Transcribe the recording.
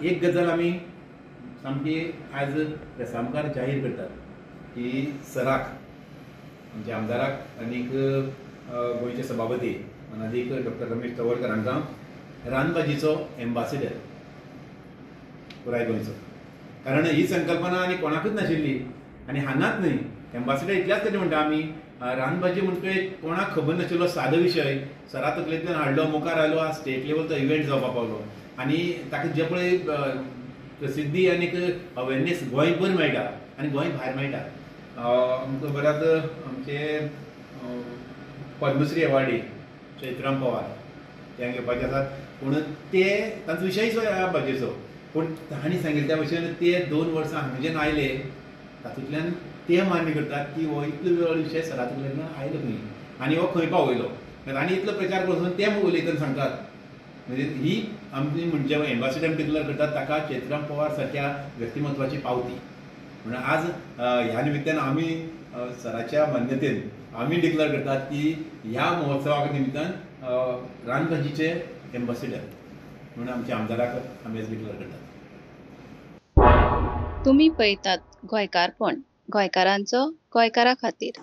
एक गजाल आमी सामकी आज प्रेसा मुखार जाहीर करतात की सराक आमचे आमदाराक आनीक गोंयचे सभापती अनादीक डॉक्टर रमेश तवडकर हांकां रानभाजीचो एम्बेसेडर पुराय गोंयचो, कारण ही संकल्पना आनी कोणाकूच नाशिल्ली आनी हांगाच न्हय एम्बेसेडर इतल्याच खातीर म्हणटा आमी रानभाजी म्हणटकच कोणाक खबर नाशिल्लो सादो विशय सरा तकलेंतल्यान हाडलो मुखार आयलो आज स्टेट लेवलचो इव्हेंट जावपाक पावलो आनी ताका जे पळय प्रसिद्धी आनीक अवेरनेस गोंयभर मेळटा आनी गोंय भायर मेळटा। आमकां बऱ्याच आमचे पद्मश्री अवॉर्डी चैत्राम पवार ते घेवपाचे आसात, पूण ते तांचो विशयच ह्या भाजयेचो, पूण तांणी सांगिल्ले त्या भशेन ते 2 वर्सां हांगा जेन्ना आयले तातूंतल्यान ते मान्य करतात की हो इतलो वेळ विशय सरा तकलेंतल्यान आयलो खंय आनी हो खंय पावयलो, आनी इतलो प्रचार करून ते उलयतना सांगतात। म्हणजे ही आमची म्हणजे एम्बेसेडर डिक्लेअर करतात ताका चैत्राम पवार सारक्या व्यक्तिमत्वाची पावती म्हणून आज ह्या निमित्तान आमी सराच्या मान्यतेन आमी डिक्लेअर करतात की ह्या महोत्सवाक निमित्तान रानभाजीचे एम्बेसेडर म्हणून आमच्या आमदाराक आमी आज डिक्लेअर करतात। तुम्ही पळयतात गोंयकारपण, गोंयकारांचो गोंयकारा खातीर।